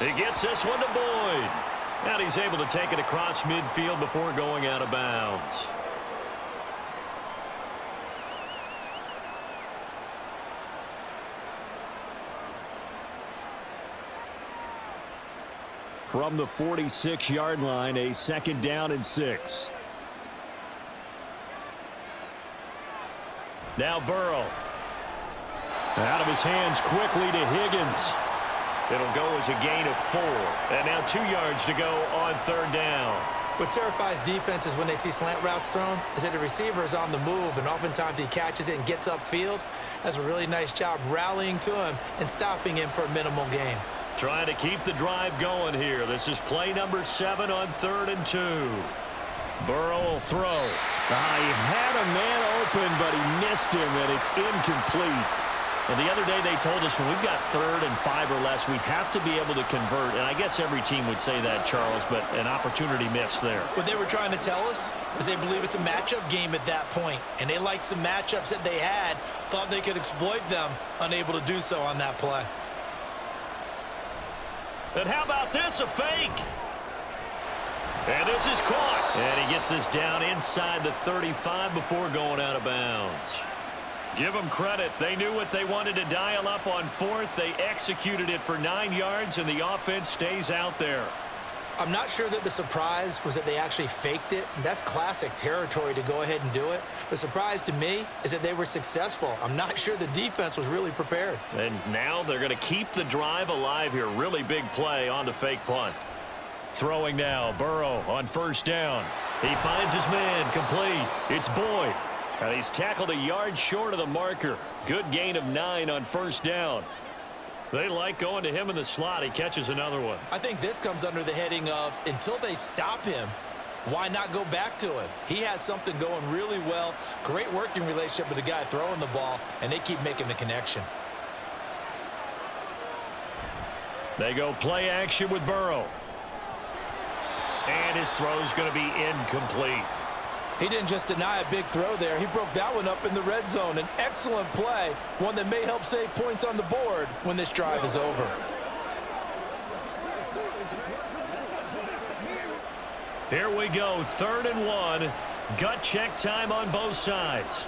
He gets this one to Boyd. And he's able to take it across midfield before going out of bounds. From the 46-yard line, a 2nd down and 6. Now Burrow. Out of his hands quickly to Higgins. It'll go as a gain of 4. And now 2 yards to go on 3rd down. What terrifies defenses when they see slant routes thrown is that the receiver is on the move, and oftentimes he catches it and gets upfield. Does a really nice job rallying to him and stopping him for a minimal gain. Trying to keep the drive going here. This is play number 7 on 3rd and 2. Burrow will throw. He had a man open, but he missed him, and it's incomplete. Well, the other day they told us when we've got 3rd and 5 or less, we have to be able to convert. And I guess every team would say that, Charles, but an opportunity missed there. What they were trying to tell us is they believe it's a matchup game at that point, and they liked some matchups that they had, thought they could exploit them, unable to do so on that play. And how about this, a fake? And this is caught. And he gets this down inside the 35 before going out of bounds. Give them credit. They knew what they wanted to dial up on 4th. They executed it for 9 yards, and the offense stays out there. I'm not sure that the surprise was that they actually faked it. That's classic territory to go ahead and do it. The surprise to me is that they were successful. I'm not sure the defense was really prepared. And now they're going to keep the drive alive here. Really big play on the fake punt. Throwing now, Burrow on 1st down. He finds his man, complete. It's Boyd. And he's tackled a yard short of the marker. Good gain of 9 on 1st down. They like going to him in the slot. He catches another one. I think this comes under the heading of until they stop him, why not go back to him? He has something going really well. Great working relationship with the guy throwing the ball, and they keep making the connection. They go play action with Burrow. And his throw's going to be incomplete. He didn't just deny a big throw there. He broke that one up in the red zone. An excellent play, one that may help save points on the board when this drive is over. Here we go, 3rd and 1. Gut check time on both sides.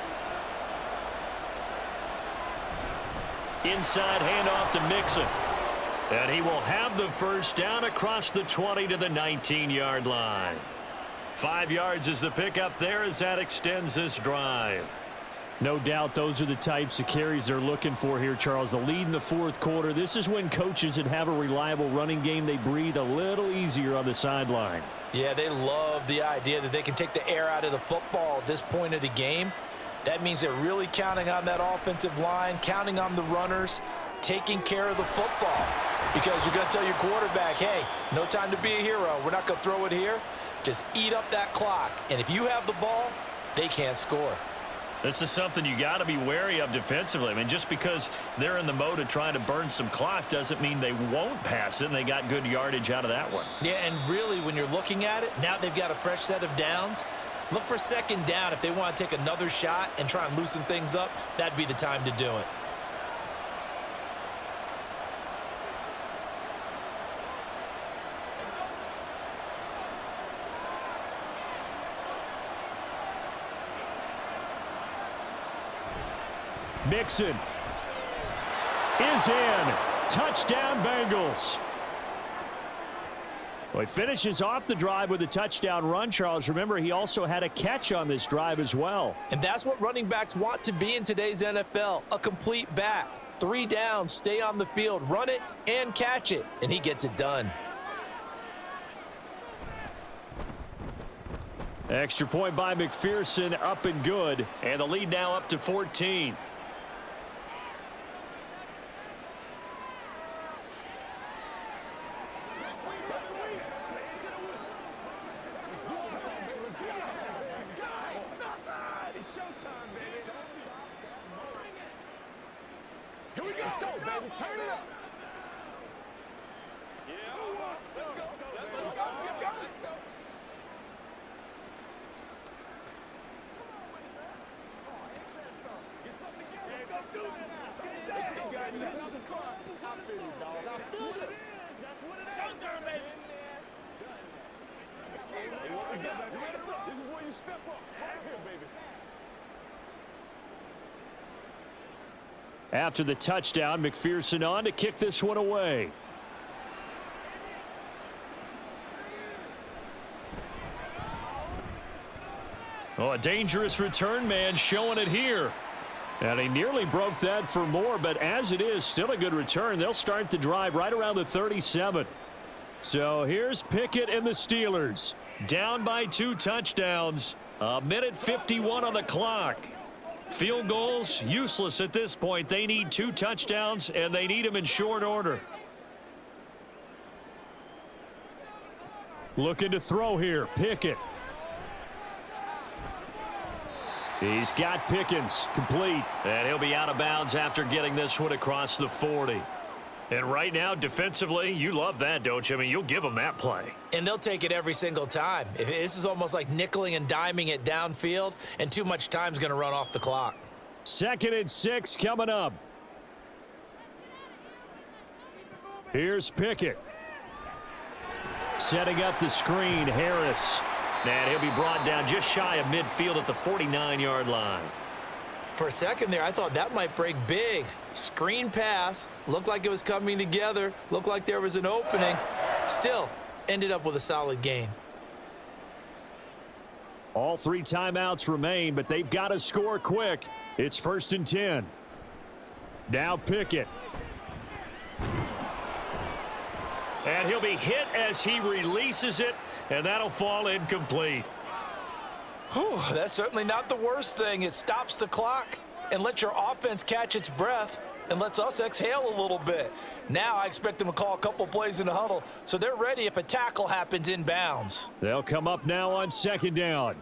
Inside handoff to Mixon. And he will have the first down across the 20 to the 19-yard line. 5 yards is the pickup there as that extends this drive. No doubt those are the types of carries they're looking for here, Charles. The lead in the 4th quarter. This is when coaches that have a reliable running game, they breathe a little easier on the sideline. Yeah, they love the idea that they can take the air out of the football at this point of the game. That means they're really counting on that offensive line, counting on the runners, taking care of the football. Because you're going to tell your quarterback, hey, no time to be a hero. We're not going to throw it here. Just eat up that clock. And if you have the ball, they can't score. This is something you got to be wary of defensively. I mean, just because they're in the mode of trying to burn some clock doesn't mean they won't pass it, and they got good yardage out of that one. Yeah, and really, when you're looking at it, now they've got a fresh set of downs. Look for 2nd down. If they want to take another shot and try and loosen things up, that'd be the time to do it. Mixon is in. Touchdown, Bengals. Well, he finishes off the drive with a touchdown run, Charles. Remember, he also had a catch on this drive as well. And that's what running backs want to be in today's NFL, a complete back. 3 downs, stay on the field, run it and catch it, and he gets it done. Extra point by McPherson, up and good. And the lead now up to 14. Let's go, baby. Turn it up. Let's go. Keep going. Get something together. Let's go do this. Let's go, baby. This is a car. I feel you, dog. I feel you. That's what it is. Showtime, baby. This is where you step up. Right here, baby. After the touchdown, McPherson on to kick this one away. Oh, a dangerous return man showing it here. And he nearly broke that for more, but as it is, still a good return. They'll start the drive right around the 37. So here's Pickett and the Steelers. Down by 2 touchdowns. A minute 51 on the clock. Field goals, useless at this point. They need 2 touchdowns, and they need them in short order. Looking to throw here, Pickett. He's got Pickens, complete. And he'll be out of bounds after getting this one across the 40. And right now, defensively, you love that, don't you? I mean, you'll give them that play. And they'll take it every single time. This is almost like nickeling and diming it downfield, and too much time's going to run off the clock. 2nd and 6 coming up. Here's Pickett. Setting up the screen, Harris. And he'll be brought down just shy of midfield at the 49-yard line. For a second there, I thought that might break big. Screen pass. Looked like it was coming together. Looked like there was an opening. Still, ended up with a solid gain. All 3 timeouts remain, but they've got to score quick. It's 1st and 10. Now Pickett. And he'll be hit as he releases it, and that'll fall incomplete. Whew, that's certainly not the worst thing. It stops the clock and lets your offense catch its breath and lets us exhale a little bit. Now I expect them to call a couple plays in the huddle, so they're ready if a tackle happens in bounds. They'll come up now on 2nd down.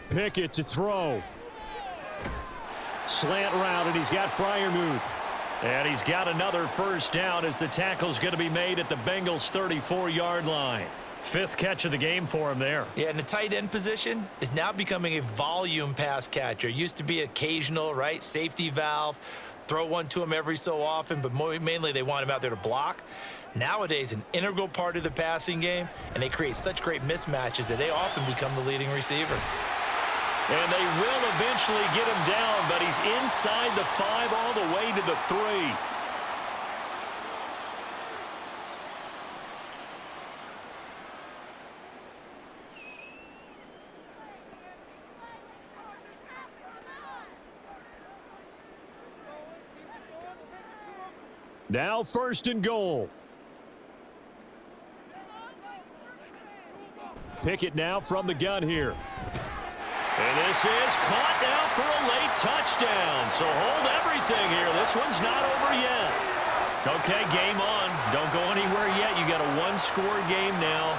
Pickett to throw. Slant route, and he's got Freiermuth. And he's got another first down as the tackle's going to be made at the Bengals' 34-yard line. 5th catch of the game for him there. Yeah, and the tight end position is now becoming a volume pass catcher. Used to be occasional, right? Safety valve. Throw one to him every so often, but mainly they want him out there to block. Nowadays, an integral part of the passing game, and they create such great mismatches that they often become the leading receiver. And they will eventually get him down, but he's inside the 5 all the way to the 3. Now 1st and goal. Pickett now from the gun here. And this is caught now for a late touchdown. So hold everything here. This one's not over yet. Okay, game on. Don't go anywhere yet. You got a 1-score game now.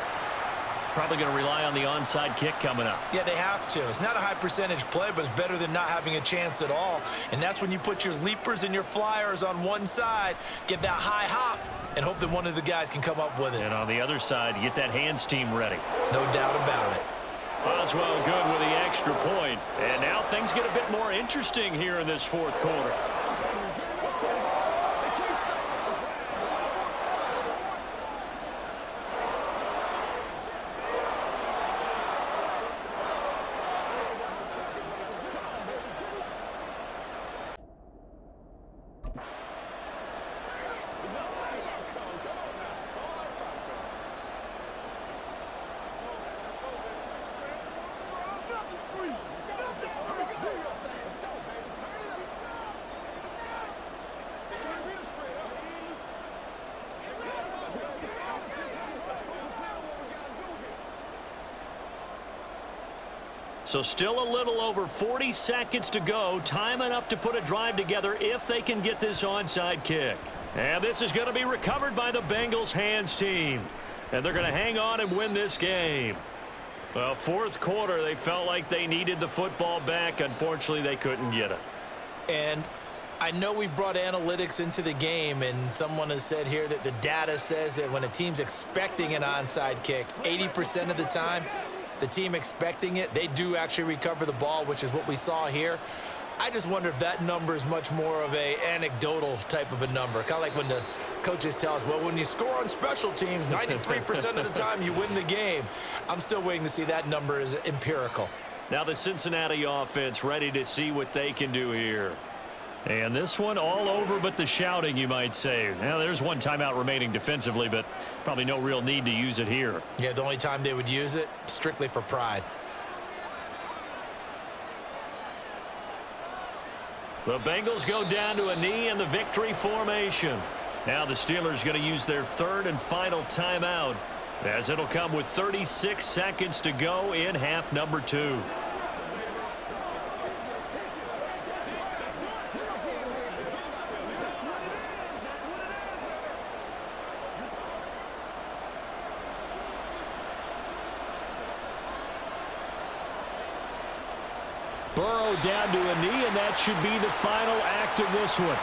Probably going to rely on the onside kick coming up. Yeah, they have to. It's not a high percentage play, but it's better than not having a chance at all. And that's when you put your leapers and your flyers on one side, get that high hop, and hope that one of the guys can come up with it. And on the other side, you get that hands team ready. No doubt about it. Boswell good with the extra point. And now things get a bit more interesting here in this 4th quarter. So still a little over 40 seconds to go. Time enough to put a drive together if they can get this onside kick. And this is going to be recovered by the Bengals hands team. And they're going to hang on and win this game. Well, 4th quarter, they felt like they needed the football back. Unfortunately, they couldn't get it. And I know we brought analytics into the game, and someone has said here that the data says that when a team's expecting an onside kick, 80% of the time, the team expecting it, they do actually recover the ball, which is what we saw here. I just wonder if that number is much more of a anecdotal type of a number. Kind of like when the coaches tell us, well, when you score on special teams, 93% of the time you win the game. I'm still waiting to see that number is empirical. Now the Cincinnati offense ready to see what they can do here. And this one all over but the shouting, you might say. Now, there's one timeout remaining defensively, but probably no real need to use it here. Yeah, the only time they would use it, strictly for pride. The Bengals go down to a knee in the victory formation. Now the Steelers going to use their third and final timeout, as it'll come with 36 seconds to go in half number 2. Burrow down to a knee, and that should be the final act of this one.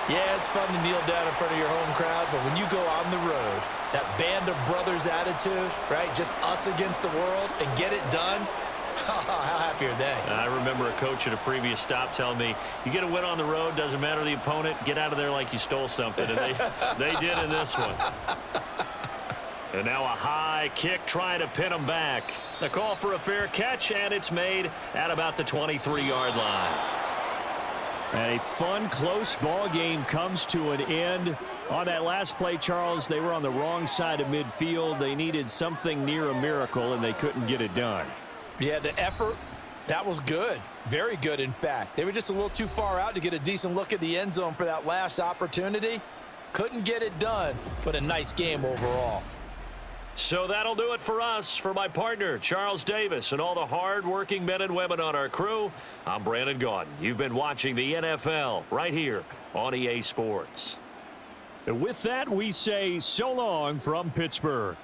Yeah, it's fun to kneel down in front of your home crowd, but when you go on the road, that band of brothers attitude, right, just us against the world, and get it done, how happy are they? I remember a coach at a previous stop telling me, you get a win on the road, doesn't matter the opponent, get out of there like you stole something, and they did in this one. And now a high kick trying to pin them back. The call for a fair catch, and it's made at about the 23-yard line. And a fun, close ball game comes to an end. On that last play, Charles, they were on the wrong side of midfield. They needed something near a miracle, and they couldn't get it done. Yeah, the effort, that was good. Very good, in fact. They were just a little too far out to get a decent look at the end zone for that last opportunity. Couldn't get it done, but a nice game overall. So that'll do it for us. For my partner, Charles Davis, and all the hard-working men and women on our crew, I'm Brandon Gaudin. You've been watching the NFL right here on EA Sports. And with that, we say so long from Pittsburgh.